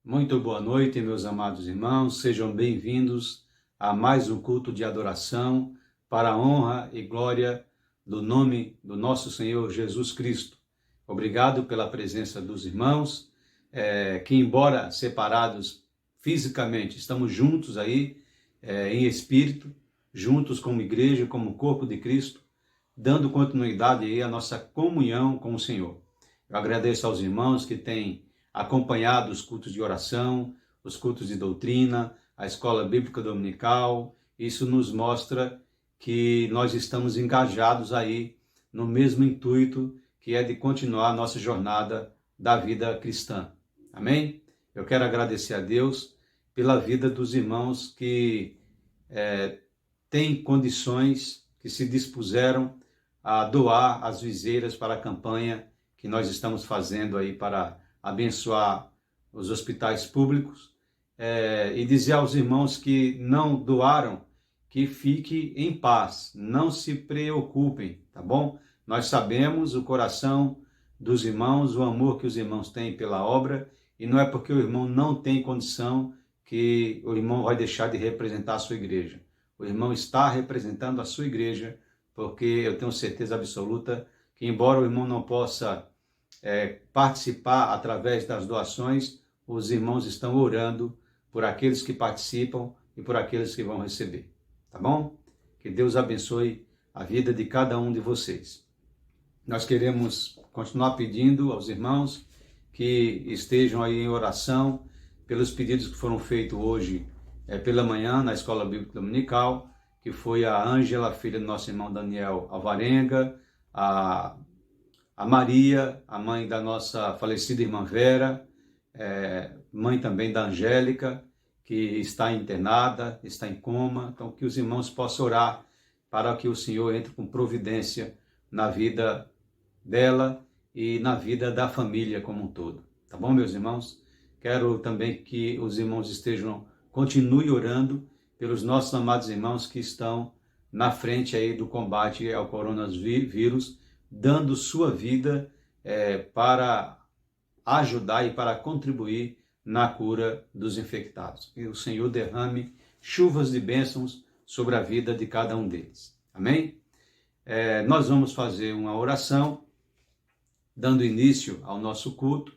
Muito boa noite, meus amados irmãos, sejam bem-vindos a mais um culto de adoração para a honra e glória do nome do nosso Senhor Jesus Cristo. Obrigado pela presença dos irmãos, que embora separados fisicamente, estamos juntos aí, em espírito, juntos como igreja, como corpo de Cristo, dando continuidade aí à nossa comunhão com o Senhor. Eu agradeço aos irmãos que têm acompanhado os cultos de oração, os cultos de doutrina, a escola bíblica dominical. Isso nos mostra que nós estamos engajados aí no mesmo intuito, que é de continuar a nossa jornada da vida cristã. Amém? Eu quero agradecer a Deus pela vida dos irmãos que têm condições, que se dispuseram a doar as viseiras para a campanha que nós estamos fazendo aí para abençoar os hospitais públicos, e dizer aos irmãos que não doaram, que fiquem em paz, não se preocupem, tá bom? Nós sabemos o coração dos irmãos, o amor que os irmãos têm pela obra, e não é porque o irmão não tem condição que o irmão vai deixar de representar a sua igreja. O irmão está representando a sua igreja, porque eu tenho certeza absoluta que, embora o irmão não possa participar através das doações, os irmãos estão orando por aqueles que participam e por aqueles que vão receber, tá bom? Que Deus abençoe a vida de cada um de vocês. Nós queremos continuar pedindo aos irmãos que estejam aí em oração pelos pedidos que foram feitos hoje pela manhã na Escola Bíblica Dominical, que foi a Ângela, filha do nosso irmão Daniel Alvarenga, a Maria, a mãe da nossa falecida irmã Vera, mãe também da Angélica, que está internada, está em coma. Então, que os irmãos possam orar para que o Senhor entre com providência na vida dela e na vida da família como um todo. Tá bom, meus irmãos? Quero também que os irmãos continuem orando pelos nossos amados irmãos que estão na frente aí do combate ao coronavírus, dando sua vida para ajudar e para contribuir na cura dos infectados. Que o Senhor derrame chuvas de bênçãos sobre a vida de cada um deles. Amém? Nós vamos fazer uma oração, dando início ao nosso culto.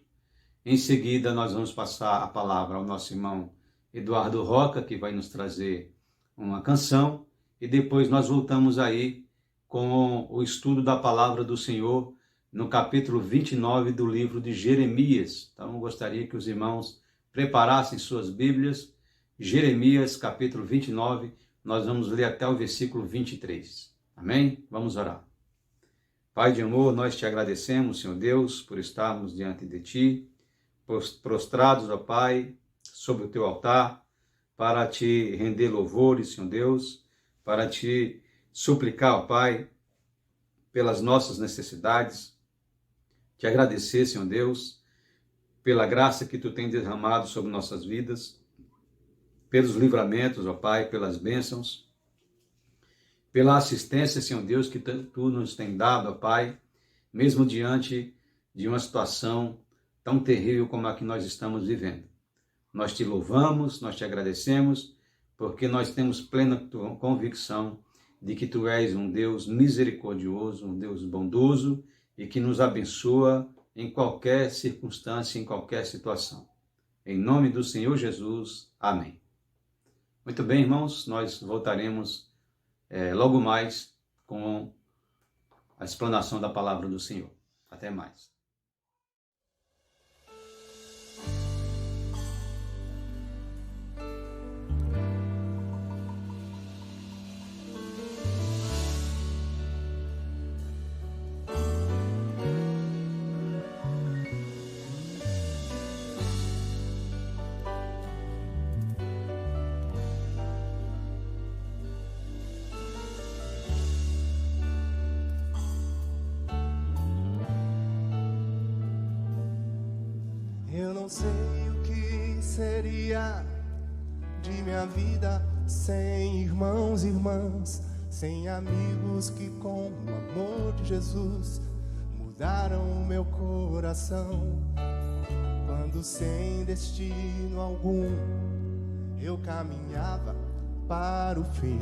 Em seguida, nós vamos passar a palavra ao nosso irmão Eduardo Roca, que vai nos trazer uma canção, e depois nós voltamos aí com o estudo da palavra do Senhor no capítulo 29 do livro de Jeremias. Então, eu gostaria que os irmãos preparassem suas Bíblias. Jeremias, capítulo 29, nós vamos ler até o versículo 23. Amém? Vamos orar. Pai de amor, nós te agradecemos, Senhor Deus, por estarmos diante de Ti, prostrados, ó Pai, sobre o Teu altar, para Te render louvores, Senhor Deus, para Te suplicar, ó Pai, pelas nossas necessidades, te agradecer, Senhor Deus, pela graça que Tu tens derramado sobre nossas vidas, pelos livramentos, ó Pai, pelas bênçãos, pela assistência, Senhor Deus, que Tu nos tem dado, ó Pai, mesmo diante de uma situação tão terrível como a que nós estamos vivendo. Nós Te louvamos, nós Te agradecemos, porque nós temos plena convicção de que Tu és um Deus misericordioso, um Deus bondoso e que nos abençoa em qualquer circunstância, em qualquer situação. Em nome do Senhor Jesus, amém. Muito bem, irmãos, nós voltaremos logo mais com a explanação da palavra do Senhor. Até mais. Eu não sei o que seria de minha vida sem irmãos e irmãs, sem amigos que com o amor de Jesus mudaram o meu coração. Quando quando sem destino algum eu caminhava para o fim,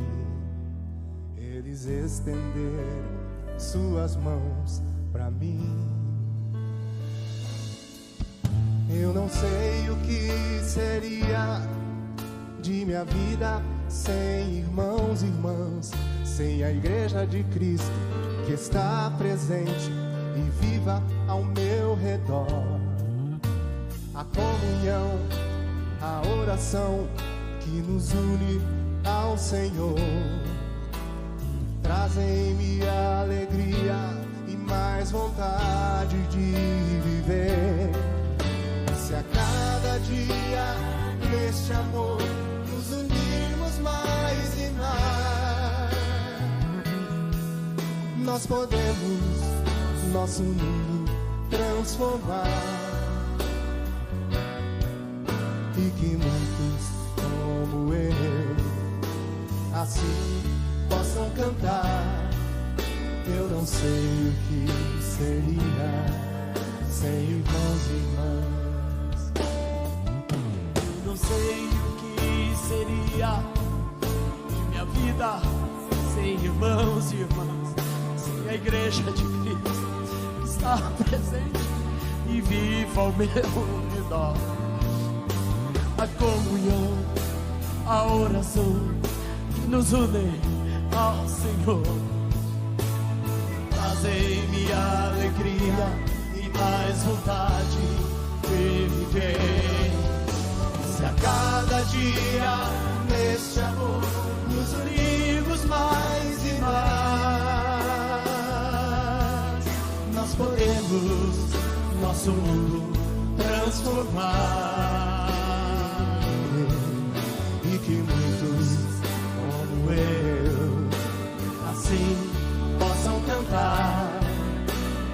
eles estenderam suas mãos para mim. Eu não sei o que seria de minha vida sem irmãos e irmãs, sem a Igreja de Cristo que está presente e viva ao meu redor. A comunhão, a oração que nos une ao Senhor trazem-me alegria e mais vontade de viver. Se a cada dia neste amor nos unirmos mais e mais, nós podemos nosso mundo transformar, e que muitos como eu assim possam cantar. Eu não sei o que seria sem irmãos e irmãs. Eu não sei o que seria de minha vida sem irmãos e irmãs, sem a Igreja de Cristo que está presente e viva ao meu redor. A comunhão, a oração que nos une ao Senhor trazem-me alegria e mais vontade de viver. Se a cada dia neste amor nos unirmos mais e mais, nós podemos nosso mundo transformar, e que muitos como eu assim possam cantar.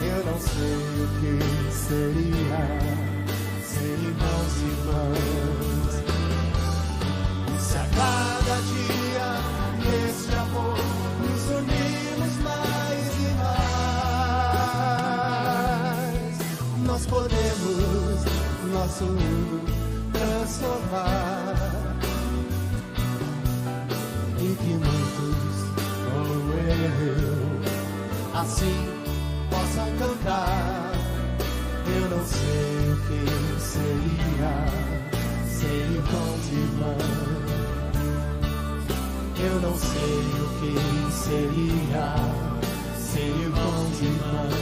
Eu não sei o que seria sem irmãos e irmãs. Se a cada dia neste amor nos unirmos mais e mais, nós podemos nosso mundo transformar, e que muitos como eu assim possam cantar. Eu não sei o que seria sem irmãos e irmãs. Eu não sei o que seria sem irmãos e irmãs.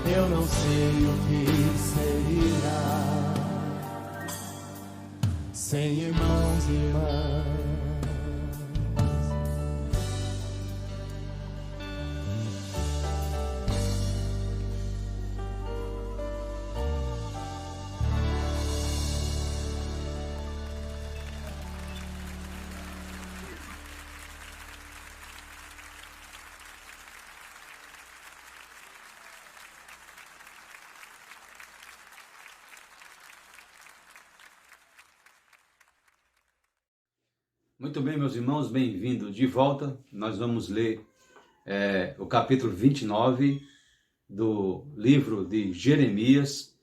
Eu não sei o que seria sem irmãos e irmãs. Muito bem, meus irmãos, bem-vindos de volta. Nós vamos ler o capítulo 29 do livro de Jeremias,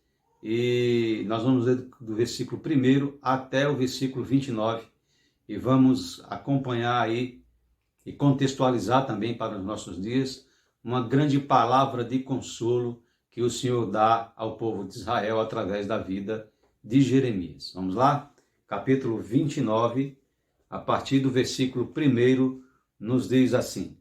e nós vamos ler do versículo 1 até o versículo 29, e vamos acompanhar aí e contextualizar também para os nossos dias uma grande palavra de consolo que o Senhor dá ao povo de Israel através da vida de Jeremias. Vamos lá? Capítulo 29, a partir do versículo 1, nos diz assim: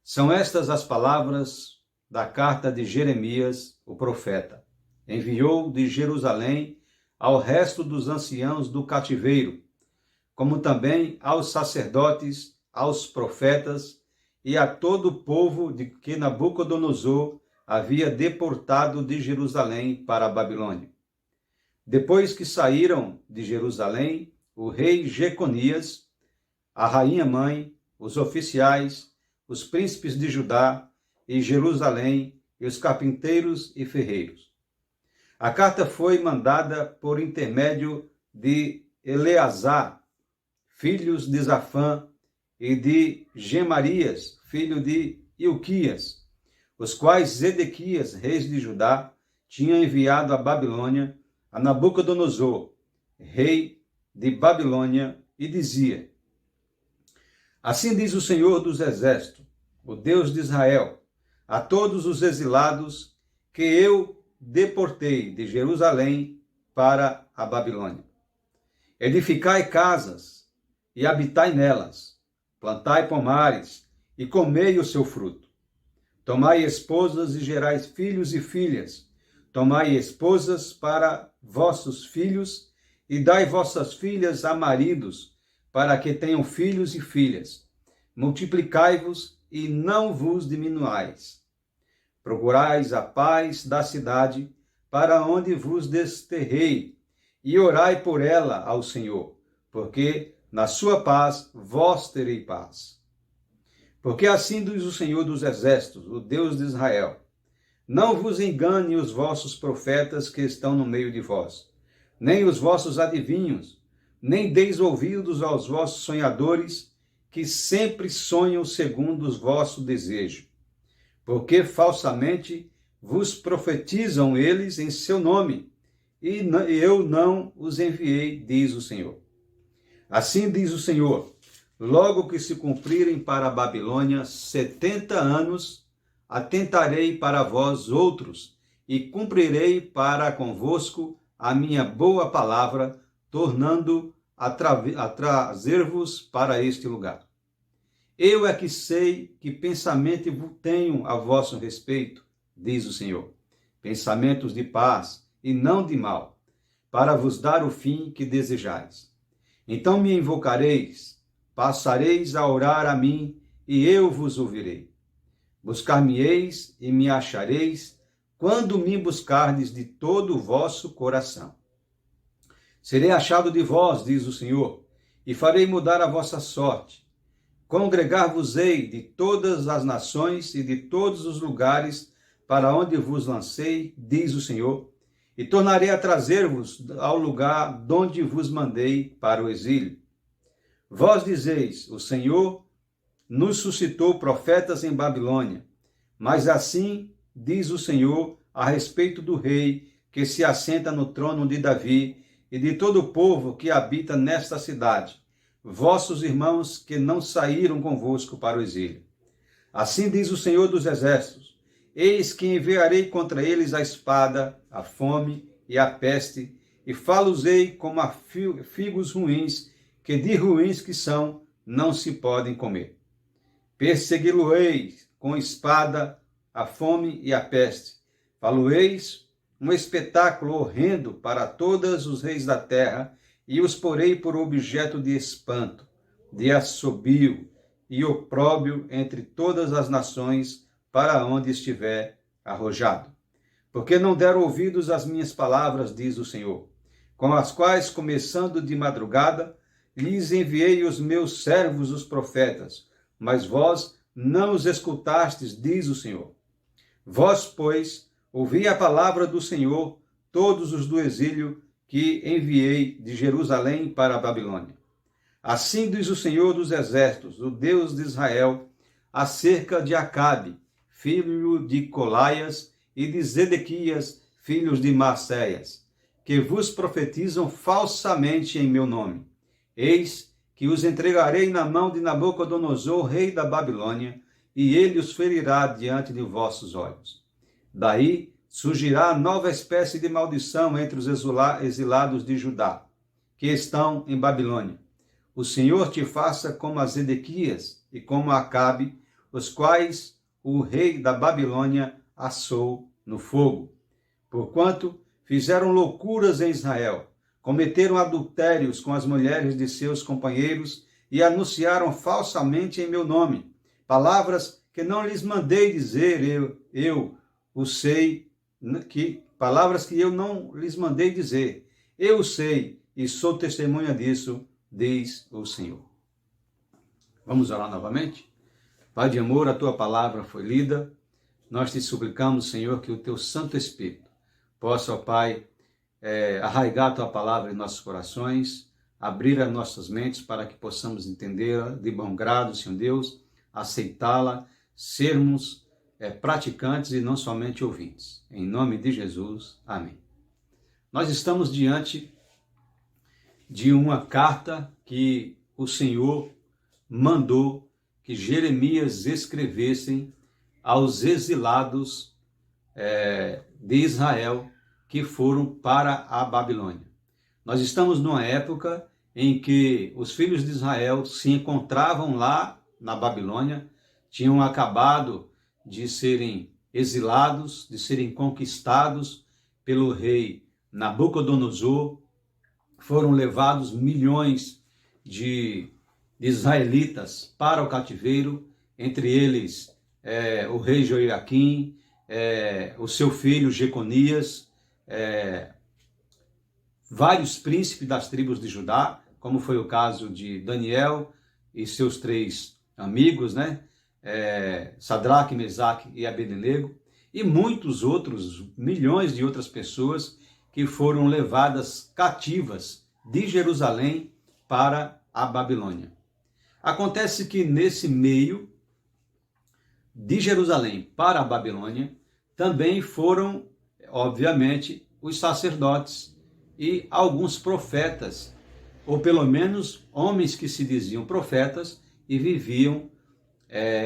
São estas as palavras da carta de Jeremias, o profeta. Enviou de Jerusalém ao resto dos anciãos do cativeiro, como também aos sacerdotes, aos profetas e a todo o povo de que Nabucodonosor havia deportado de Jerusalém para a Babilônia. Depois que saíram de Jerusalém, o rei Jeconias, a rainha-mãe, os oficiais, os príncipes de Judá e Jerusalém e os carpinteiros e ferreiros. A carta foi mandada por intermédio de Eleazar, filhos de Zafã, e de Gemarias, filho de Ilquias, os quais Zedequias, rei de Judá, tinha enviado à Babilônia a Nabucodonosor, rei de Babilônia, e dizia: assim diz o Senhor dos Exércitos, o Deus de Israel, a todos os exilados que eu deportei de Jerusalém para a Babilônia. Edificai casas e habitai nelas, plantai pomares e comei o seu fruto. Tomai esposas e gerais filhos e filhas, tomai esposas para vossos filhos e dai vossas filhas a maridos, para que tenham filhos e filhas. Multiplicai-vos e não vos diminuais. Procurais a paz da cidade, para onde vos desterrei, e orai por ela ao Senhor, porque na sua paz vós terei paz. Porque assim diz o Senhor dos Exércitos, o Deus de Israel: não vos engane os vossos profetas que estão no meio de vós, nem os vossos adivinhos, nem deis ouvidos aos vossos sonhadores, que sempre sonham segundo os vossos desejos. Porque falsamente vos profetizam eles em seu nome, e eu não os enviei, diz o Senhor. Assim diz o Senhor: logo que se cumprirem para a Babilônia 70 anos, atentarei para vós outros, e cumprirei para convosco a minha boa palavra, tornando a trazer-vos para este lugar. Eu é que sei que pensamento tenho a vosso respeito, diz o Senhor, pensamentos de paz e não de mal, para vos dar o fim que desejais. Então me invocareis, passareis a orar a mim, e eu vos ouvirei. Buscar-me-eis e me achareis, quando me buscardes de todo o vosso coração. Serei achado de vós, diz o Senhor, e farei mudar a vossa sorte. Congregar-vos-ei de todas as nações e de todos os lugares para onde vos lancei, diz o Senhor, e tornarei a trazer-vos ao lugar donde vos mandei para o exílio. Vós dizeis: o Senhor nos suscitou profetas em Babilônia, mas assim diz o Senhor a respeito do rei que se assenta no trono de Davi e de todo o povo que habita nesta cidade, vossos irmãos que não saíram convosco para o exílio. Assim diz o Senhor dos Exércitos: eis que enviarei contra eles a espada, a fome e a peste, e fá-los-ei como a figos ruins, que de ruins que são, não se podem comer. Persegui-lo-ei com espada, a fome e a peste. Fá-lo-eis um espetáculo horrendo para todos os reis da terra, e os porei por objeto de espanto, de assobio e opróbrio entre todas as nações, para onde estiver arrojado. Porque não deram ouvidos às minhas palavras, diz o Senhor, com as quais, começando de madrugada, lhes enviei os meus servos, os profetas, mas vós não os escutastes, diz o Senhor. Vós, pois, ouvi a palavra do Senhor, todos os do exílio que enviei de Jerusalém para a Babilônia. Assim diz o Senhor dos Exércitos, o Deus de Israel, acerca de Acabe, filho de Colaias, e de Zedequias, filhos de Maacéias, que vos profetizam falsamente em meu nome. Eis que os entregarei na mão de Nabucodonosor, rei da Babilônia, e ele os ferirá diante de vossos olhos. Daí surgirá nova espécie de maldição entre os exilados de Judá, que estão em Babilônia. O Senhor te faça como a Zedequias e como a Acabe, os quais o rei da Babilônia assou no fogo. Porquanto fizeram loucuras em Israel, cometeram adultérios com as mulheres de seus companheiros e anunciaram falsamente em meu nome, palavras que não lhes mandei dizer, eu o sei, palavras que eu não lhes mandei dizer. Eu sei e sou testemunha disso, diz o Senhor. Vamos orar novamente? Pai de amor, a tua palavra foi lida. Nós te suplicamos, Senhor, que o teu Santo Espírito possa, ó Pai, arraigar a tua palavra em nossos corações, abrir as nossas mentes para que possamos entendê-la de bom grado, Senhor Deus, aceitá-la, sermos praticantes e não somente ouvintes. Em nome de Jesus, amém. Nós estamos diante de uma carta que o Senhor mandou que Jeremias escrevessem aos exilados de Israel que foram para a Babilônia. Nós estamos numa época em que os filhos de Israel se encontravam lá na Babilônia, tinham acabado de serem exilados, de serem conquistados pelo rei Nabucodonosor, foram levados milhões de israelitas para o cativeiro, entre eles o rei Joiaquim, o seu filho Jeconias, vários príncipes das tribos de Judá, como foi o caso de Daniel e seus 3 amigos, Sadraque, Mesaque e Abednego, e muitos outros, milhões de outras pessoas que foram levadas cativas de Jerusalém para a Babilônia. Acontece que nesse meio de Jerusalém para a Babilônia também foram, obviamente, os sacerdotes e alguns profetas, ou pelo menos homens que se diziam profetas e viviam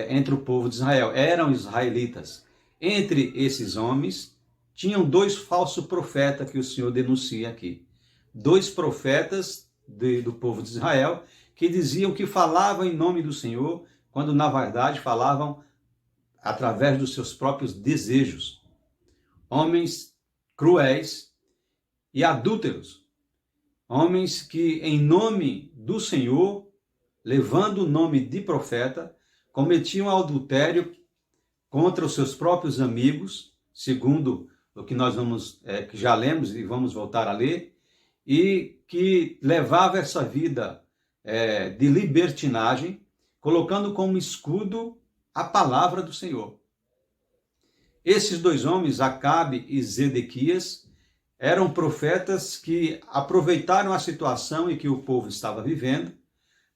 entre o povo de Israel, eram israelitas. Entre esses homens, tinham 2 falsos profetas que o Senhor denuncia aqui. 2 profetas do povo de Israel que diziam que falavam em nome do Senhor, quando na verdade falavam através dos seus próprios desejos. Homens cruéis e adúlteros. Homens que, em nome do Senhor, levando o nome de profeta, cometiam adultério contra os seus próprios amigos, segundo o que nós que já lemos e vamos voltar a ler, e que levava essa vida de libertinagem, colocando como escudo a palavra do Senhor. Esses 2 homens, Acabe e Zedequias, eram profetas que aproveitaram a situação em que o povo estava vivendo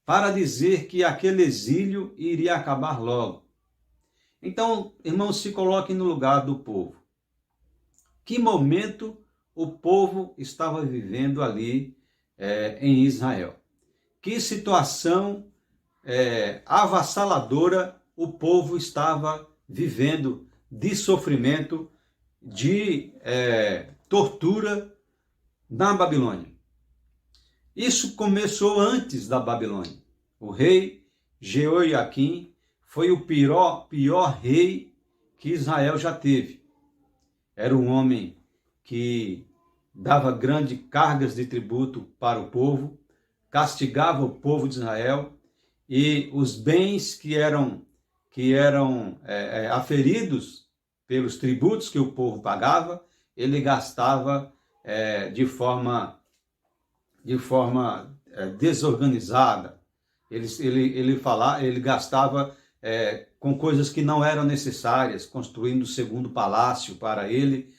para dizer que aquele exílio iria acabar logo. Então, irmãos, se coloquem no lugar do povo. Que momento o povo estava vivendo ali em Israel? Que situação avassaladora o povo estava vivendo de sofrimento, de tortura na Babilônia. Isso começou antes da Babilônia. O rei Jeoiaquim foi o pior rei que Israel já teve. Era um homem que dava grandes cargas de tributo para o povo, castigava o povo de Israel, e os bens que eram aferidos pelos tributos que o povo pagava, ele gastava de forma desorganizada. Ele gastava com coisas que não eram necessárias, construindo o 2º palácio para ele,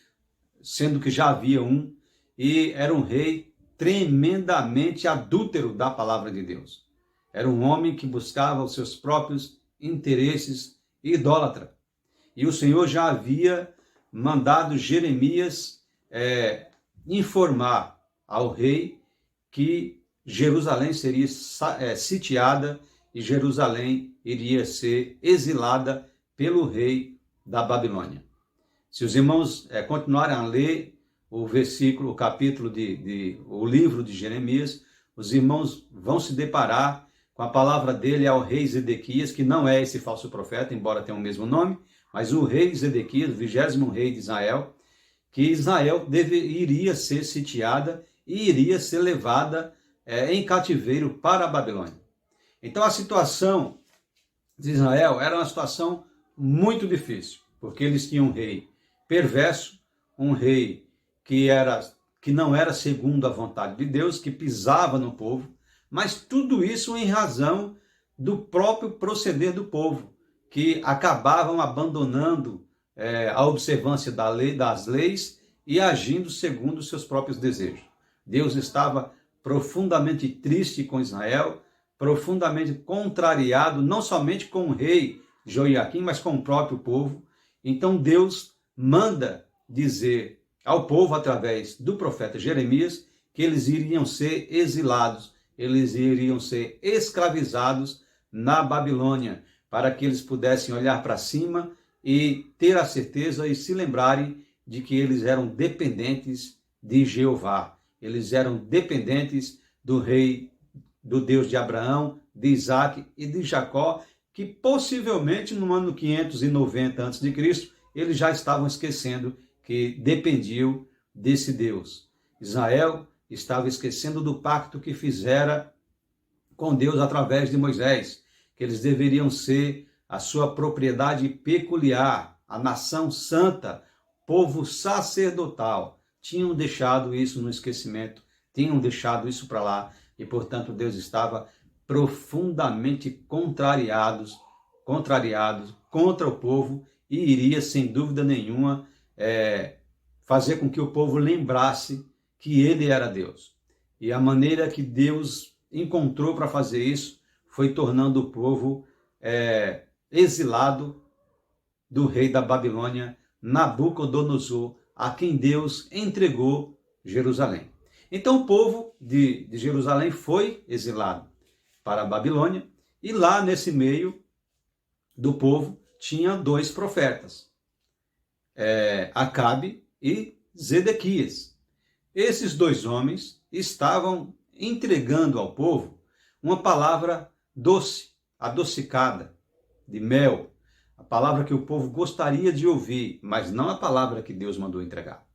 sendo que já havia um, e era um rei tremendamente adúltero da palavra de Deus. Era um homem que buscava os seus próprios interesses, idólatra. E o Senhor já havia mandado Jeremias informar ao rei que Jerusalém seria sitiada e Jerusalém iria ser exilada pelo rei da Babilônia. Se os irmãos continuarem a ler o versículo, o capítulo o livro de Jeremias, os irmãos vão se deparar com a palavra dele ao rei Zedequias, que não é esse falso profeta, embora tenha o mesmo nome, mas o rei Zedequias, o 20º rei de Israel, que Israel iria ser sitiada e iria ser levada em cativeiro para a Babilônia. Então a situação de Israel era uma situação muito difícil, porque eles tinham um rei perverso, um rei que não era segundo a vontade de Deus, que pisava no povo, mas tudo isso em razão do próprio proceder do povo, que acabavam abandonando a observância das leis e agindo segundo os seus próprios desejos. Deus estava profundamente triste com Israel, profundamente contrariado, não somente com o rei Joiaquim, mas com o próprio povo, Então Deus manda dizer ao povo, através do profeta Jeremias, que eles iriam ser exilados, eles iriam ser escravizados na Babilônia, para que eles pudessem olhar para cima e ter a certeza e se lembrarem de que eles eram dependentes de Jeová. Eles eram dependentes do rei, do Deus de Abraão, de Isaac e de Jacó, que possivelmente no ano 590 a.C., eles já estavam esquecendo que dependiam desse Deus. Israel estava esquecendo do pacto que fizera com Deus através de Moisés, que eles deveriam ser a sua propriedade peculiar, a nação santa, povo sacerdotal. Tinham deixado isso no esquecimento, tinham deixado isso para lá, e portanto Deus estava profundamente contrariado contra o povo, e iria, sem dúvida nenhuma, fazer com que o povo lembrasse que ele era Deus. E a maneira que Deus encontrou para fazer isso foi tornando o povo exilado do rei da Babilônia, Nabucodonosor, a quem Deus entregou Jerusalém. Então o povo de Jerusalém foi exilado para a Babilônia, e lá nesse meio do povo tinha dois profetas, Acabe e Zedequias. Esses dois homens estavam entregando ao povo uma palavra doce, adocicada, de mel, a palavra que o povo gostaria de ouvir, mas não a palavra que Deus mandou entregar.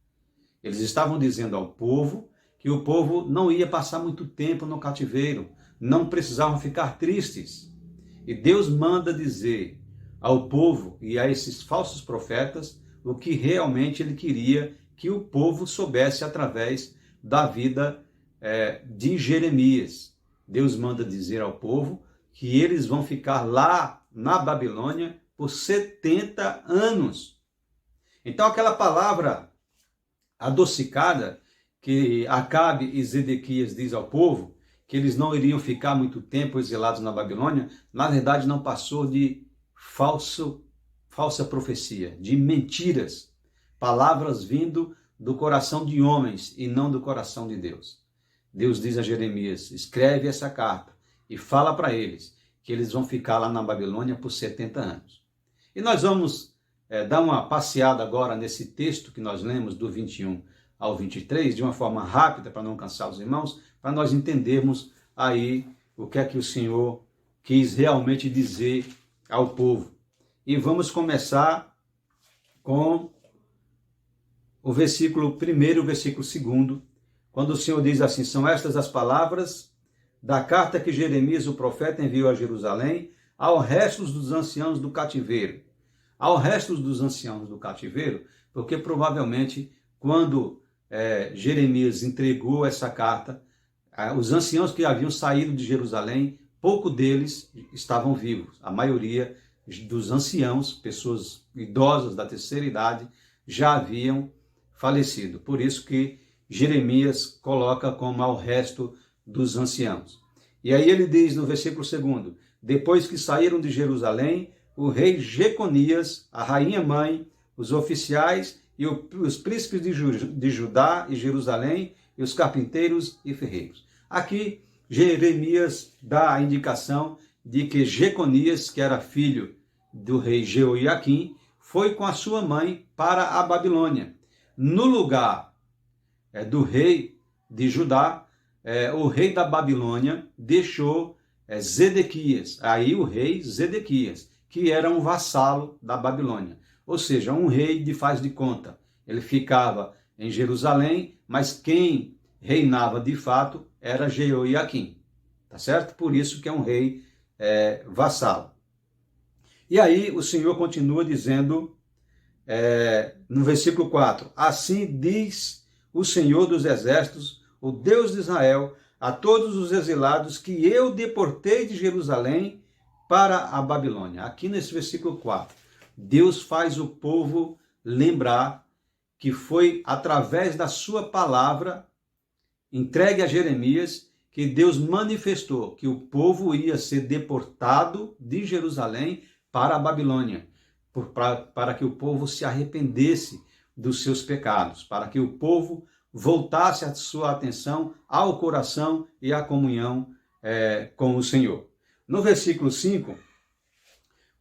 Eles estavam dizendo ao povo que o povo não ia passar muito tempo no cativeiro, não precisavam ficar tristes. E Deus manda dizer ao povo e a esses falsos profetas o que realmente ele queria que o povo soubesse através da vida de Jeremias. Deus manda dizer ao povo que eles vão ficar lá na Babilônia por 70 anos. Então aquela palavra adocicada que Acabe e Zedequias diz ao povo, que eles não iriam ficar muito tempo exilados na Babilônia, na verdade não passou de falsa profecia, de mentiras, palavras vindo do coração de homens e não do coração de Deus. Deus diz a Jeremias: escreve essa carta e fala para eles que eles vão ficar lá na Babilônia por 70 anos. E nós vamos dar uma passeada agora nesse texto que nós lemos do 21 ao 23, de uma forma rápida, para não cansar os irmãos, para nós entendermos aí o que é que o Senhor quis realmente dizer ao povo. E vamos começar com o versículo 1 e o versículo 2, quando o Senhor diz assim: são estas as palavras da carta que Jeremias, o profeta, enviou a Jerusalém ao resto dos anciãos do cativeiro. Ao resto dos anciãos do cativeiro, porque provavelmente quando Jeremias entregou essa carta, os anciãos que haviam saído de Jerusalém, pouco deles estavam vivos. A maioria dos anciãos, pessoas idosas da terceira idade, já haviam falecido. Por isso que Jeremias coloca como ao resto dos anciãos. E aí ele diz no versículo 2, depois que saíram de Jerusalém, o rei Jeconias, a rainha mãe, os oficiais e os príncipes de Judá e Jerusalém, e os carpinteiros e ferreiros. Aqui Jeremias dá a indicação de que Jeconias, que era filho do rei Jeoiaquim, foi com a sua mãe para a Babilônia. No lugar do rei de Judá, o rei da Babilônia deixou Zedequias, aí o rei Zedequias, que era um vassalo da Babilônia, ou seja, um rei de faz de conta. Ele ficava em Jerusalém, mas quem reinava de fato era Jeoiaquim, tá certo? Por isso que é um rei vassalo. E aí o Senhor continua dizendo no versículo 4, assim diz o Senhor dos Exércitos, o Deus de Israel, a todos os exilados que eu deportei de Jerusalém para a Babilônia. Aqui nesse versículo 4, Deus faz o povo lembrar que foi através da sua palavra entregue a Jeremias que Deus manifestou que o povo ia ser deportado de Jerusalém para a Babilônia. para que o povo se arrependesse dos seus pecados, para que o povo voltasse a sua atenção ao coração e à comunhão com o Senhor. No versículo 5,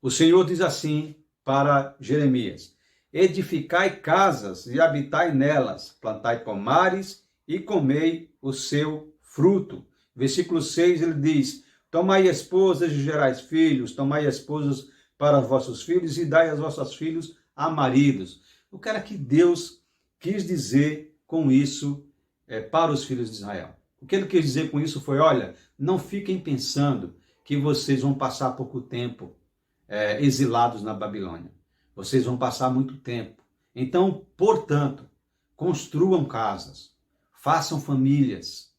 o Senhor diz assim para Jeremias: edificai casas e habitai nelas, plantai pomares e comei o seu fruto. Versículo 6, ele diz: tomai esposas e gerais filhos, tomai esposas para vossos filhos e dai aos vossos filhos a maridos. O que era que Deus quis dizer com isso para os filhos de Israel? O que ele quis dizer com isso foi: olha, não fiquem pensando que vocês vão passar pouco tempo exilados na Babilônia. Vocês vão passar muito tempo. Então, portanto, construam casas, façam famílias,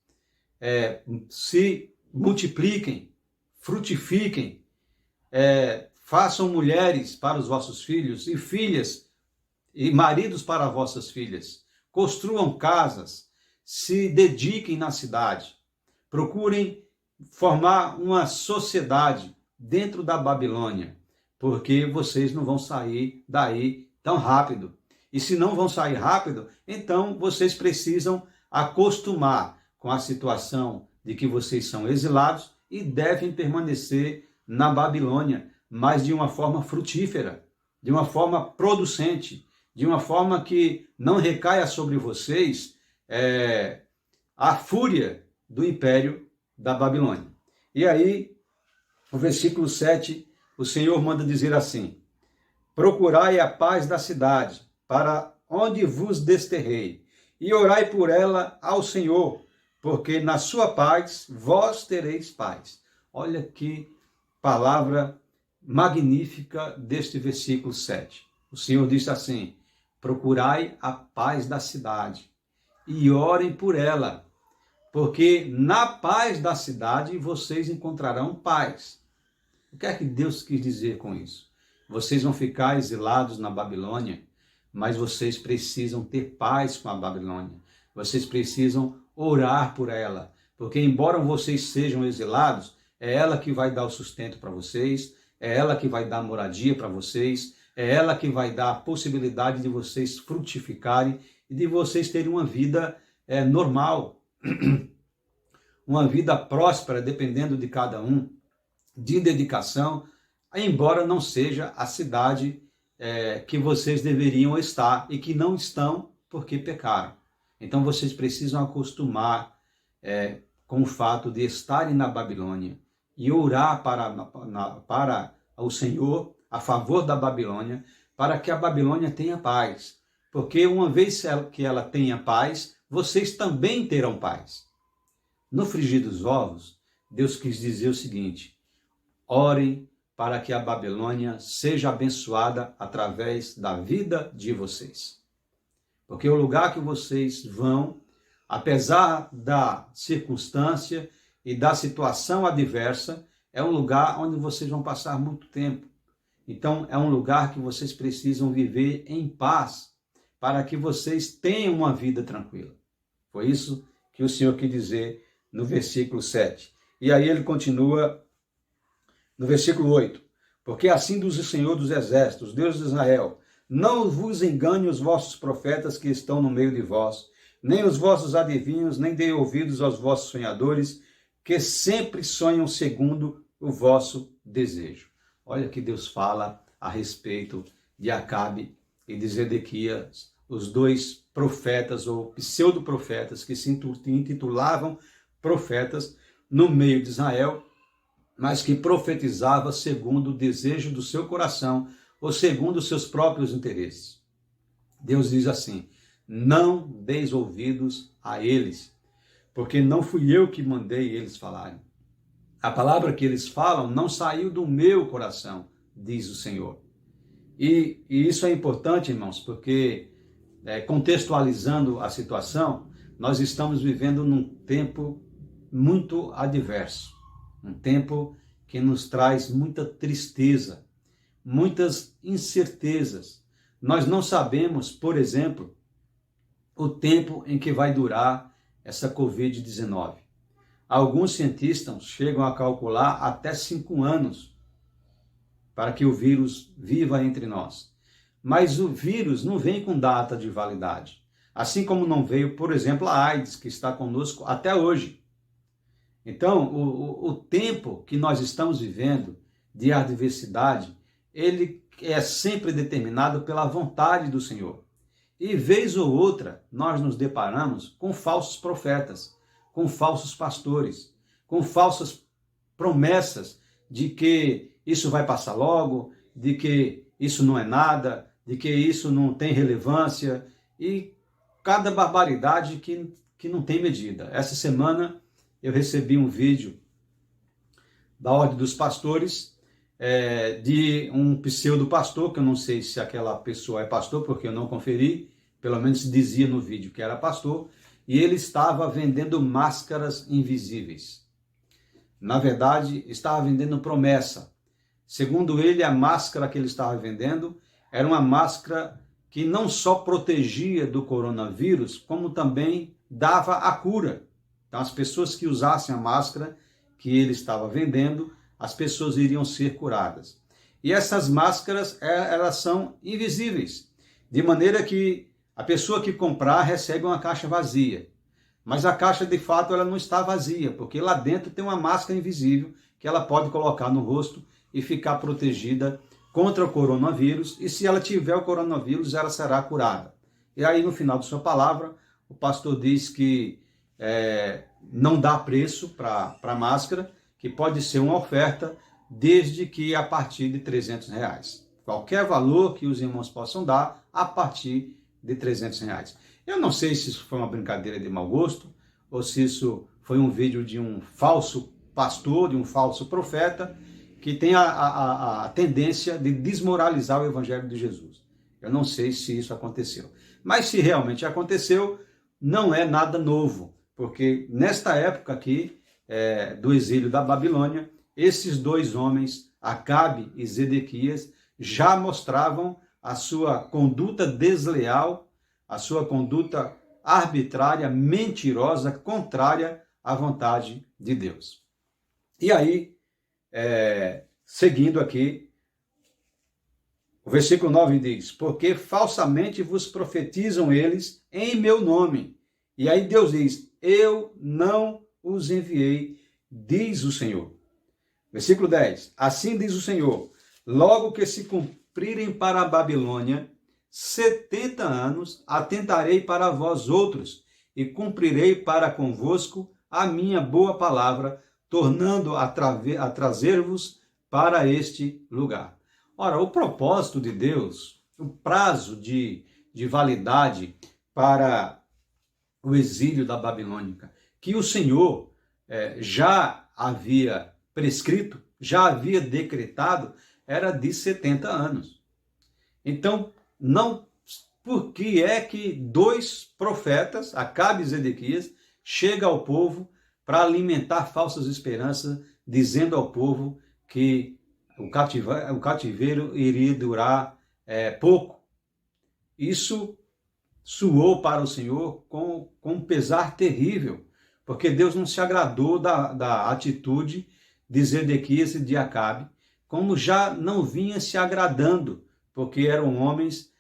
se multipliquem, frutifiquem, façam mulheres para os vossos filhos e filhas e maridos para vossas filhas. Construam casas, se dediquem na cidade, procurem formar uma sociedade dentro da Babilônia, porque vocês não vão sair daí tão rápido. E se não vão sair rápido, então vocês precisam acostumar com a situação de que vocês são exilados e devem permanecer na Babilônia, mas de uma forma frutífera, de uma forma producente, de uma forma que não recaia sobre vocês a fúria do império da Babilônia. E aí, no versículo 7, o Senhor manda dizer assim: procurai a paz da cidade, para onde vos desterrei, e orai por ela ao Senhor, porque na sua paz vós tereis paz. Olha que palavra magnífica deste versículo 7. O Senhor disse assim: procurai a paz da cidade e orem por ela, porque na paz da cidade vocês encontrarão paz. O que é que Deus quis dizer com isso? Vocês vão ficar exilados na Babilônia, mas vocês precisam ter paz com a Babilônia. Vocês precisam orar por ela, porque embora vocês sejam exilados, é ela que vai dar o sustento para vocês, é ela que vai dar moradia para vocês, é ela que vai dar a possibilidade de vocês frutificarem e de vocês terem uma vida normal, uma vida próspera, dependendo de cada um, de dedicação, embora não seja a cidade que vocês deveriam estar e que não estão porque pecaram. Então vocês precisam acostumar com o fato de estarem na Babilônia e orar para o Senhor a favor da Babilônia, para que a Babilônia tenha paz. Porque uma vez que ela tenha paz, vocês também terão paz. No frigir dos ovos, Deus quis dizer o seguinte: orem para que a Babilônia seja abençoada através da vida de vocês. Porque o lugar que vocês vão, apesar da circunstância e da situação adversa, é um lugar onde vocês vão passar muito tempo. Então, é um lugar que vocês precisam viver em paz, para que vocês tenham uma vida tranquila. Foi isso que o Senhor quis dizer no versículo 7. E aí ele continua no versículo 8. Porque assim diz o Senhor dos Exércitos, Deus de Israel: não vos engane os vossos profetas que estão no meio de vós, nem os vossos adivinhos, nem dê ouvidos aos vossos sonhadores, que sempre sonham segundo o vosso desejo. Olha que Deus fala a respeito de Acabe e de Zedequias, os dois profetas ou pseudo-profetas que se intitulavam profetas no meio de Israel, mas que profetizava segundo o desejo do seu coração ou segundo os seus próprios interesses. Deus diz assim: não deis ouvidos a eles, porque não fui eu que mandei eles falarem. A palavra que eles falam não saiu do meu coração, diz o Senhor. E isso é importante, irmãos, porque contextualizando a situação, nós estamos vivendo num tempo muito adverso, um tempo que nos traz muita tristeza, muitas incertezas. Nós não sabemos, por exemplo, o tempo em que vai durar essa Covid-19. Alguns cientistas chegam a calcular até 5 anos para que o vírus viva entre nós. Mas o vírus não vem com data de validade. Assim como não veio, por exemplo, a AIDS, que está conosco até hoje. Então, o tempo que nós estamos vivendo de adversidade, ele é sempre determinado pela vontade do Senhor. E vez ou outra, nós nos deparamos com falsos profetas, com falsos pastores, com falsas promessas de que isso vai passar logo, de que isso não é nada, de que isso não tem relevância, e cada barbaridade que não tem medida. Essa semana eu recebi um vídeo da Ordem dos Pastores, de um pseudo-pastor, que eu não sei se aquela pessoa é pastor, porque eu não conferi, pelo menos dizia no vídeo que era pastor, e ele estava vendendo máscaras invisíveis. Na verdade, estava vendendo promessa. Segundo ele, a máscara que ele estava vendendo era uma máscara que não só protegia do coronavírus, como também dava a cura. Então, as pessoas que usassem a máscara que ele estava vendendo, as pessoas iriam ser curadas. E essas máscaras, elas são invisíveis, de maneira que a pessoa que comprar recebe uma caixa vazia. Mas a caixa, de fato, ela não está vazia, porque lá dentro tem uma máscara invisível que ela pode colocar no rosto e ficar protegida contra o coronavírus, e se ela tiver o coronavírus, ela será curada. E aí, no final de sua palavra, o pastor diz que não dá preço para a máscara, que pode ser uma oferta, desde que a partir de R$300. Qualquer valor que os irmãos possam dar, a partir de R$300. Eu não sei se isso foi uma brincadeira de mau gosto, ou se isso foi um vídeo de um falso pastor, de um falso profeta, que tem a tendência de desmoralizar o Evangelho de Jesus. Eu não sei se isso aconteceu. Mas se realmente aconteceu, não é nada novo, porque nesta época aqui, do exílio da Babilônia, esses dois homens, Acabe e Zedequias, já mostravam a sua conduta desleal, a sua conduta arbitrária, mentirosa, contrária à vontade de Deus. E aí, seguindo aqui, o versículo 9 diz: porque falsamente vos profetizam eles em meu nome. E aí Deus diz: eu não os enviei, diz o Senhor. Versículo 10, assim diz o Senhor: logo que se cumprirem para a Babilônia 70 anos, atentarei para vós outros, e cumprirei para convosco a minha boa palavra, tornando a trazer-vos para este lugar. Ora, o propósito de Deus, o prazo de validade para o exílio da Babilônica, que o Senhor já havia prescrito, já havia decretado, era de 70 anos. Então, não, por que é que dois profetas, Acabe e Zedequias, chegam ao povo para alimentar falsas esperanças, dizendo ao povo que o cativeiro iria durar pouco? Isso soou para o Senhor com um pesar terrível, porque Deus não se agradou da atitude de Zedequias e de Acabe, como já não vinha se agradando, porque eram homens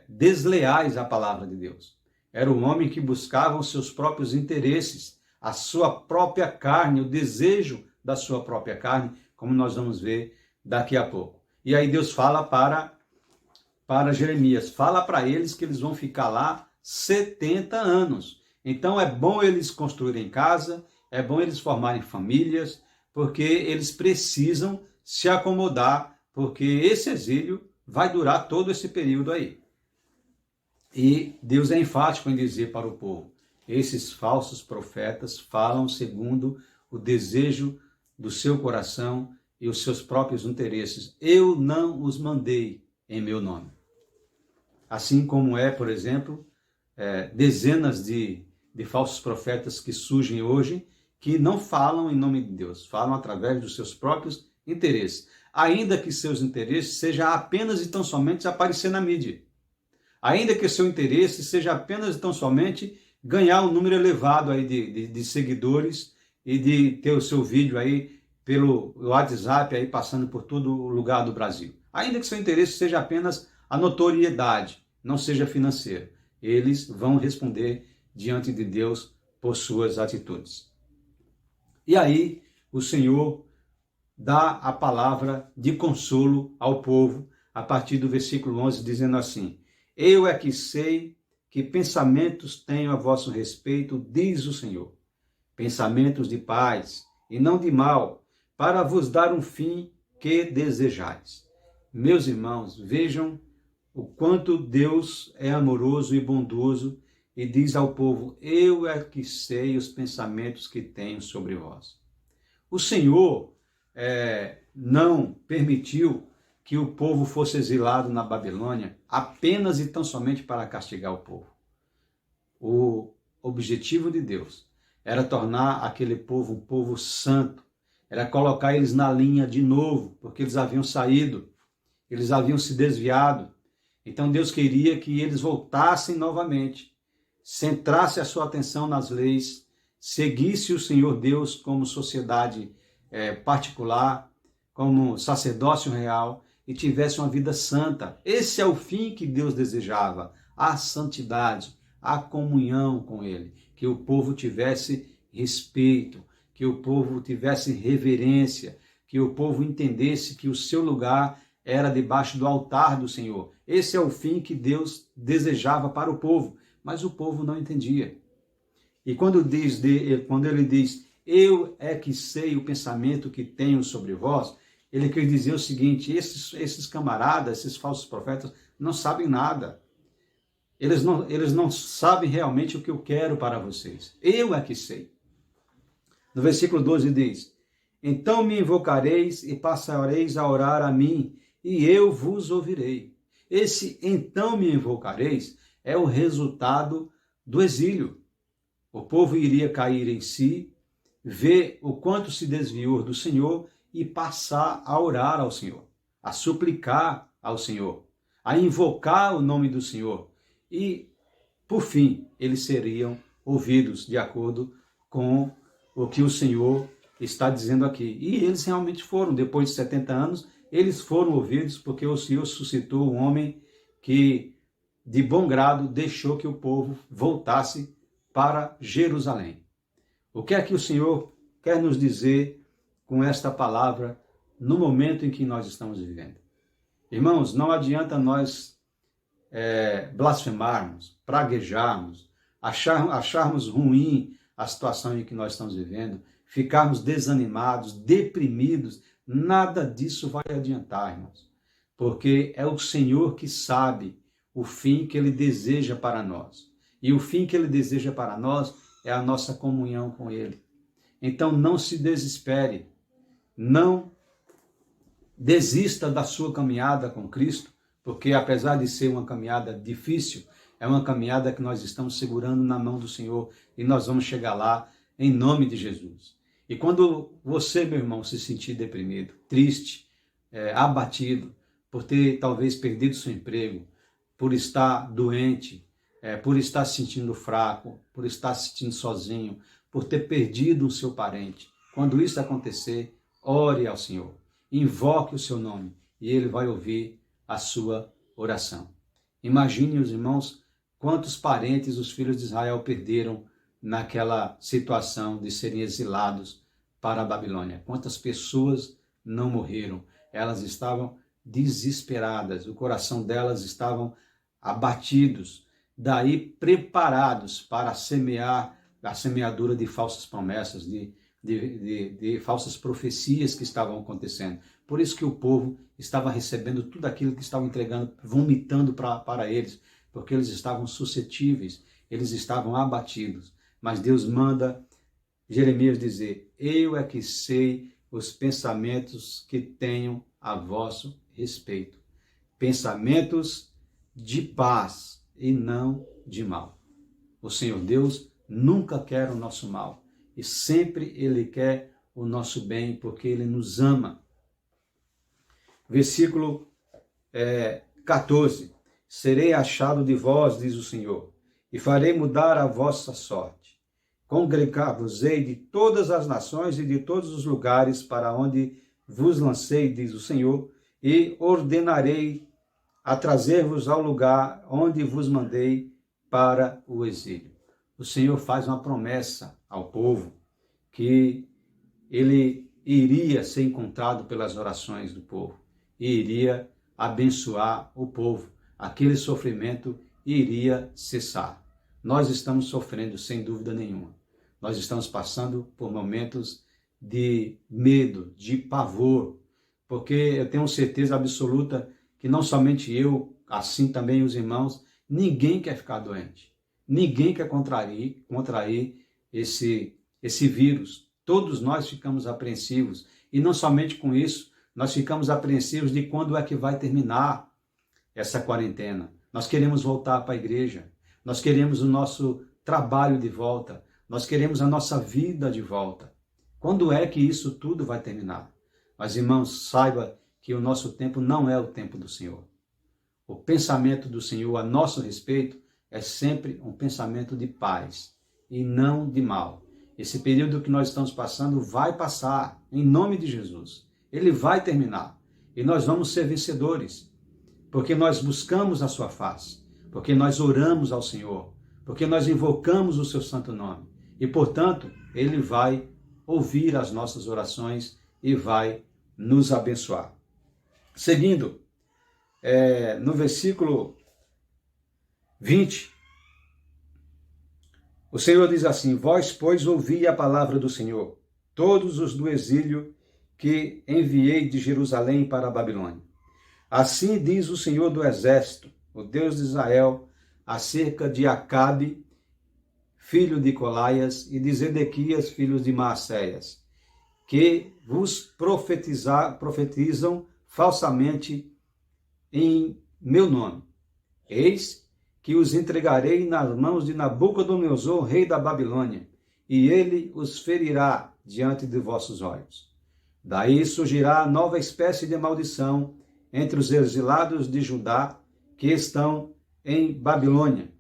desleais à palavra de Deus. Eram homens que buscavam seus próprios interesses, a sua própria carne, o desejo da sua própria carne, como nós vamos ver daqui a pouco. E aí Deus fala para Jeremias, fala para eles que eles vão ficar lá 70 anos. Então é bom eles construírem casa, é bom eles formarem famílias, porque eles precisam se acomodar, porque esse exílio vai durar todo esse período aí. E Deus é enfático em dizer para o povo: esses falsos profetas falam segundo o desejo do seu coração e os seus próprios interesses. Eu não os mandei em meu nome. Assim como por exemplo, dezenas de falsos profetas que surgem hoje, que não falam em nome de Deus, falam através dos seus próprios interesses, ainda que seus interesses sejam apenas e tão somente aparecer na mídia, ainda que seu interesse seja apenas e tão somente ganhar um número elevado aí de seguidores e de ter o seu vídeo aí pelo WhatsApp, aí passando por todo o lugar do Brasil. Ainda que seu interesse seja apenas a notoriedade, não seja financeiro, eles vão responder diante de Deus por suas atitudes. E aí o Senhor dá a palavra de consolo ao povo, a partir do versículo 11, dizendo assim: eu é que sei que pensamentos tenho a vosso respeito, diz o Senhor, pensamentos de paz e não de mal, para vos dar um fim que desejais. Meus irmãos, vejam o quanto Deus é amoroso e bondoso e diz ao povo: eu é que sei os pensamentos que tenho sobre vós. O Senhor não permitiu que o povo fosse exilado na Babilônia apenas e tão somente para castigar o povo. O objetivo de Deus era tornar aquele povo um povo santo, era colocar eles na linha de novo, porque eles haviam saído, eles haviam se desviado. Então Deus queria que eles voltassem novamente, centrasse a sua atenção nas leis, seguisse o Senhor Deus como sociedade particular, como sacerdócio real, e tivesse uma vida santa. Esse é o fim que Deus desejava, a santidade, a comunhão com Ele, que o povo tivesse respeito, que o povo tivesse reverência, que o povo entendesse que o seu lugar era debaixo do altar do Senhor. Esse é o fim que Deus desejava para o povo, mas o povo não entendia. E quando ele diz, eu é que sei o pensamento que tenho sobre vós, ele quer dizer o seguinte: esses camaradas, esses falsos profetas, não sabem nada. Eles não sabem realmente o que eu quero para vocês. Eu é que sei. No versículo 12 diz: então me invocareis e passareis a orar a mim, e eu vos ouvirei. Esse então me invocareis é o resultado do exílio. O povo iria cair em si, ver o quanto se desviou do Senhor e passar a orar ao Senhor, a suplicar ao Senhor, a invocar o nome do Senhor. E, por fim, eles seriam ouvidos de acordo com o que o Senhor está dizendo aqui. E eles realmente foram. Depois de 70 anos, eles foram ouvidos, porque o Senhor suscitou um homem que, de bom grado, deixou que o povo voltasse para Jerusalém. O que é que o Senhor quer nos dizer com esta palavra no momento em que nós estamos vivendo? Irmãos, não adianta nós blasfemarmos, praguejarmos, acharmos ruim a situação em que nós estamos vivendo, ficarmos desanimados, deprimidos. Nada disso vai adiantar, irmãos, porque é o Senhor que sabe o fim que Ele deseja para nós. E o fim que Ele deseja para nós é a nossa comunhão com Ele. Então não se desespere, não desista da sua caminhada com Cristo, porque apesar de ser uma caminhada difícil, é uma caminhada que nós estamos segurando na mão do Senhor e nós vamos chegar lá em nome de Jesus. E quando você, meu irmão, se sentir deprimido, triste, abatido, por ter talvez perdido seu emprego, por estar doente, por estar se sentindo fraco, por estar se sentindo sozinho, por ter perdido o seu parente, quando isso acontecer, ore ao Senhor, invoque o seu nome e Ele vai ouvir a sua oração. Imagine, os irmãos, quantos parentes os filhos de Israel perderam naquela situação de serem exilados para a Babilônia. Quantas pessoas não morreram? Elas estavam desesperadas, o coração delas estavam abatidos, daí preparados para semear a semeadura de falsas promessas, de falsas profecias que estavam acontecendo. Por isso que o povo estava recebendo tudo aquilo que estavam entregando, vomitando para eles, porque eles estavam suscetíveis, eles estavam abatidos. Mas Deus manda Jeremias dizer: eu é que sei os pensamentos que tenho a vosso respeito. Pensamentos de paz e não de mal. O Senhor Deus nunca quer o nosso mal e sempre Ele quer o nosso bem, porque Ele nos ama. Versículo 14. Serei achado de vós, diz o Senhor, e farei mudar a vossa sorte. congregar-vos-ei de todas as nações e de todos os lugares para onde vos lancei, diz o Senhor, e ordenarei a trazer-vos ao lugar onde vos mandei para o exílio. O Senhor faz uma promessa ao povo que ele iria ser encontrado pelas orações do povo e iria abençoar o povo. Aquele sofrimento iria cessar. Nós estamos sofrendo sem dúvida nenhuma. Nós estamos passando por momentos de medo, de pavor, porque eu tenho certeza absoluta que não somente eu, assim também os irmãos, ninguém quer ficar doente. Ninguém quer contrair esse vírus. Todos nós ficamos apreensivos. E não somente com isso, nós ficamos apreensivos de quando é que vai terminar essa quarentena. Nós queremos voltar para a igreja. Nós queremos o nosso trabalho de volta. Nós queremos a nossa vida de volta. Quando é que isso tudo vai terminar? Mas, irmãos, saiba que o nosso tempo não é o tempo do Senhor. O pensamento do Senhor a nosso respeito é sempre um pensamento de paz e não de mal. Esse período que nós estamos passando vai passar, em nome de Jesus. Ele vai terminar e nós vamos ser vencedores, porque nós buscamos a sua face, porque nós oramos ao Senhor, porque nós invocamos o seu santo nome e, portanto, ele vai ouvir as nossas orações e vai nos abençoar. Seguindo, no versículo 20, o Senhor diz assim: vós, pois, ouvi a palavra do Senhor, todos os do exílio que enviei de Jerusalém para a Babilônia. Assim diz o Senhor do Exército, o Deus de Israel, acerca de Acabe, filho de Colaias, e de Zedequias, filhos de Maacéias, que vos profetizam falsamente em meu nome. Eis que os entregarei nas mãos de Nabucodonosor, rei da Babilônia, e ele os ferirá diante de vossos olhos. Daí surgirá nova espécie de maldição entre os exilados de Judá que estão em Babilônia.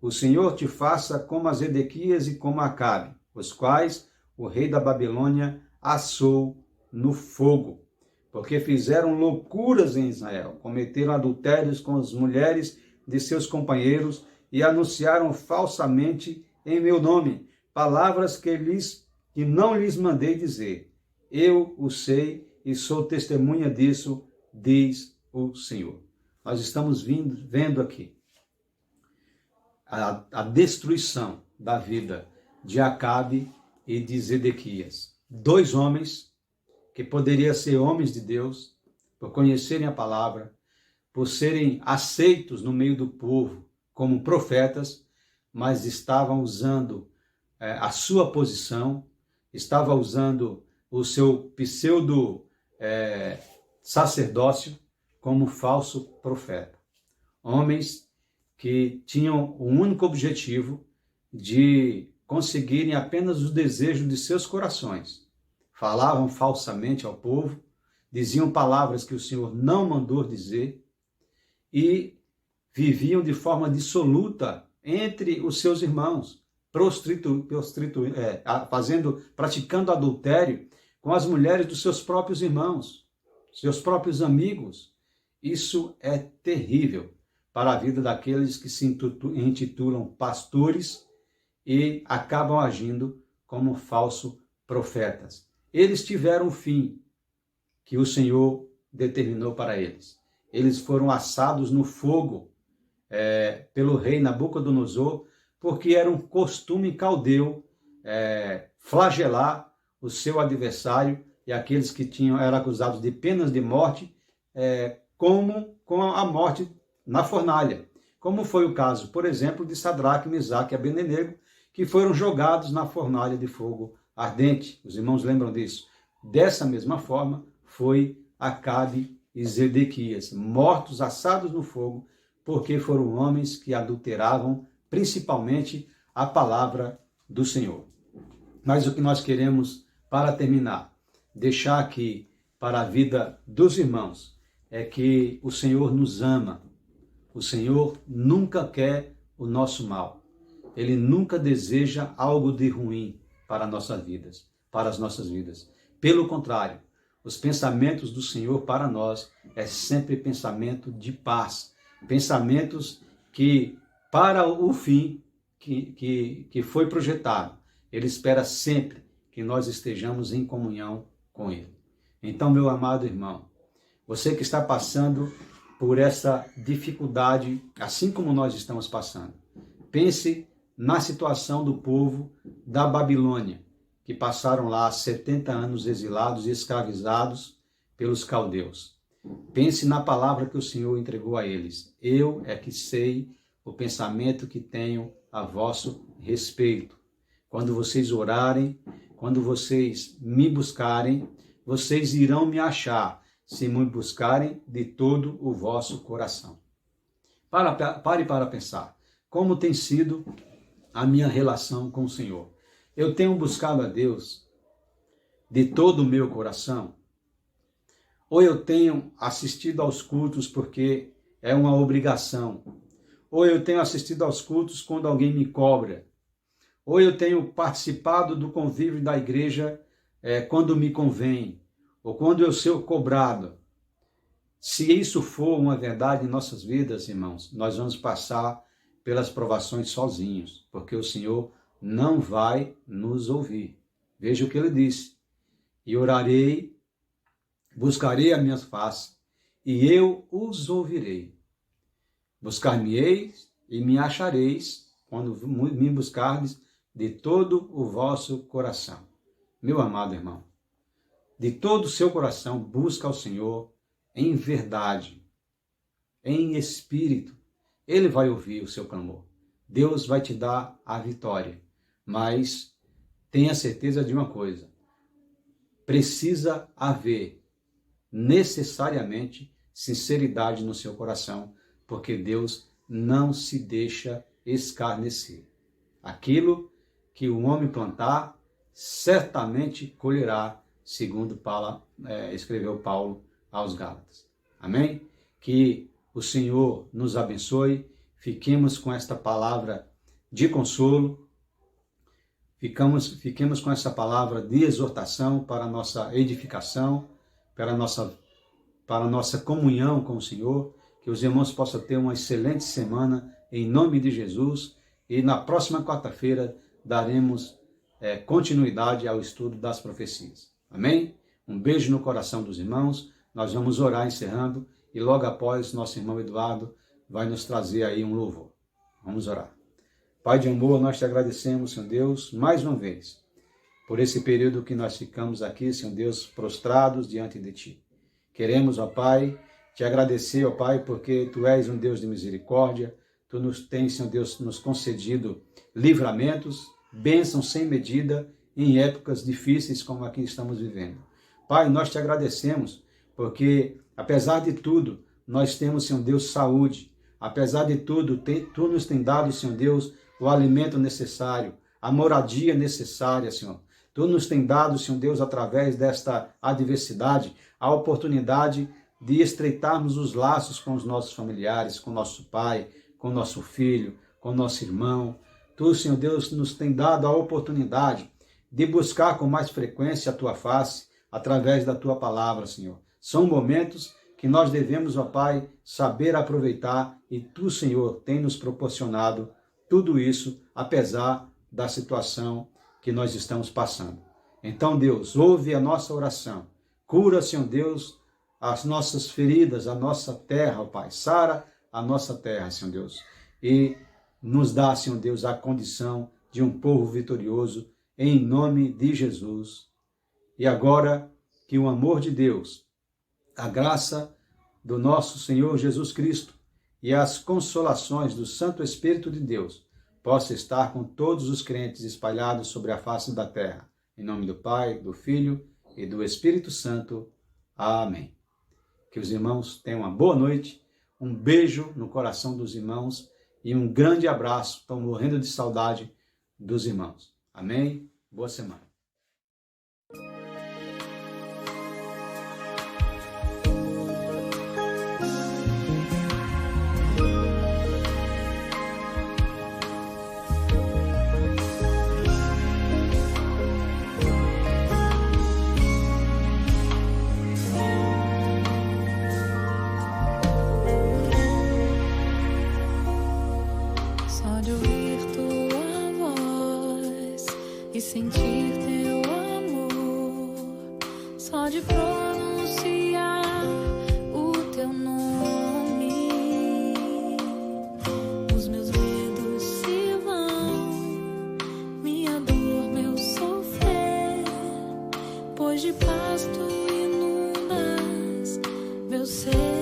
O Senhor te faça como a Zedequias e como a Acabe, os quais o rei da Babilônia assou no fogo, porque fizeram loucuras em Israel, cometeram adultérios com as mulheres de seus companheiros e anunciaram falsamente em meu nome palavras que não lhes mandei dizer. Eu o sei e sou testemunha disso, diz o Senhor. Nós estamos vendo aqui a destruição da vida de Acabe e de Zedequias. Dois homens que poderiam ser homens de Deus, por conhecerem a palavra, por serem aceitos no meio do povo como profetas, mas estavam usando a sua posição, estavam usando o seu pseudo sacerdócio como falso profeta. Homens que tinham o único objetivo de conseguirem apenas os desejos de seus corações. Falavam falsamente ao povo, diziam palavras que o Senhor não mandou dizer e viviam de forma dissoluta entre os seus irmãos, praticando adultério com as mulheres dos seus próprios irmãos, seus próprios amigos. Isso é terrível para a vida daqueles que se intitulam pastores e acabam agindo como falsos profetas. Eles tiveram o fim que o Senhor determinou para eles. Eles foram assados no fogo pelo rei Nabucodonosor, porque era um costume caldeu flagelar o seu adversário e aqueles que eram acusados de penas de morte, como com a morte na fornalha. Como foi o caso, por exemplo, de Sadraque, Mesaque e Abednego, que foram jogados na fornalha de fogo ardente. Os irmãos lembram disso? Dessa mesma forma, foi Acabe e Zedequias, mortos, assados no fogo, porque foram homens que adulteravam principalmente a palavra do Senhor. Mas o que nós queremos, para terminar, deixar aqui para a vida dos irmãos, é que o Senhor nos ama. O Senhor nunca quer o nosso mal. Ele nunca deseja algo de ruim para as nossas vidas. Pelo contrário, os pensamentos do Senhor para nós é sempre pensamento de paz, pensamentos que para o fim que foi projetado, Ele espera sempre que nós estejamos em comunhão com Ele. Então, meu amado irmão, você que está passando por essa dificuldade, assim como nós estamos passando, pense na situação do povo da Babilônia, que passaram lá 70 anos exilados e escravizados pelos caldeus. Pense na palavra que o Senhor entregou a eles. Eu é que sei o pensamento que tenho a vosso respeito. Quando vocês orarem, quando vocês me buscarem, vocês irão me achar, se me buscarem de todo o vosso coração. Pare para pensar. Como tem sido a minha relação com o Senhor? Eu tenho buscado a Deus de todo o meu coração? Ou eu tenho assistido aos cultos porque é uma obrigação? Ou eu tenho assistido aos cultos quando alguém me cobra? Ou eu tenho participado do convívio da igreja quando me convém? Ou quando eu sou cobrado? Se isso for uma verdade em nossas vidas, irmãos, nós vamos passar pelas provações sozinhos, porque o Senhor não vai nos ouvir. Veja o que ele disse: e orarei, buscarei a minha face, e eu os ouvirei. Buscar-me-eis e me achareis, quando me buscardes de todo o vosso coração. Meu amado irmão, de todo o seu coração, busca ao Senhor em verdade, em espírito. Ele vai ouvir o seu clamor. Deus vai te dar a vitória. Mas tenha certeza de uma coisa: precisa haver necessariamente sinceridade no seu coração, porque Deus não se deixa escarnecer. Aquilo que o homem plantar, certamente colherá, segundo escreveu Paulo aos Gálatas. Amém? Que o Senhor nos abençoe. Fiquemos com esta palavra de consolo. Fiquemos com essa palavra de exortação para a nossa edificação, para a nossa comunhão com o Senhor. Que os irmãos possam ter uma excelente semana, em nome de Jesus. E na próxima quarta-feira daremos continuidade ao estudo das profecias. Amém? Um beijo no coração dos irmãos. Nós vamos orar encerrando e logo após nosso irmão Eduardo vai nos trazer aí um louvor. Vamos orar. Pai de amor, nós te agradecemos, Senhor Deus, mais uma vez, por esse período que nós ficamos aqui, Senhor Deus, prostrados diante de Ti. Queremos, ó Pai, te agradecer, ó Pai, porque Tu és um Deus de misericórdia, Tu nos tens, Senhor Deus, nos concedido livramentos, bênçãos sem medida, em épocas difíceis como a que estamos vivendo. Pai, nós te agradecemos, porque, apesar de tudo, nós temos, Senhor Deus, saúde. Apesar de tudo, Tu nos tem dado, Senhor Deus, o alimento necessário, a moradia necessária, Senhor. Tu nos tem dado, Senhor Deus, através desta adversidade, a oportunidade de estreitarmos os laços com os nossos familiares, com nosso pai, com nosso filho, com nosso irmão. Tu, Senhor Deus, nos tem dado a oportunidade de buscar com mais frequência a Tua face, através da Tua palavra, Senhor. São momentos que nós devemos, ó Pai, saber aproveitar, e Tu, Senhor, tem nos proporcionado tudo isso, apesar da situação que nós estamos passando. Então, Deus, ouve a nossa oração. Cura, Senhor Deus, as nossas feridas, a nossa terra, ó Pai. Sara a nossa terra, Senhor Deus. E nos dá, Senhor Deus, a condição de um povo vitorioso, em nome de Jesus. E agora, que o amor de Deus, a graça do nosso Senhor Jesus Cristo e as consolações do Santo Espírito de Deus possa estar com todos os crentes espalhados sobre a face da terra. Em nome do Pai, do Filho e do Espírito Santo. Amém. Que os irmãos tenham uma boa noite, um beijo no coração dos irmãos e um grande abraço. Estou morrendo de saudade dos irmãos. Amém? Boa semana. meu ser.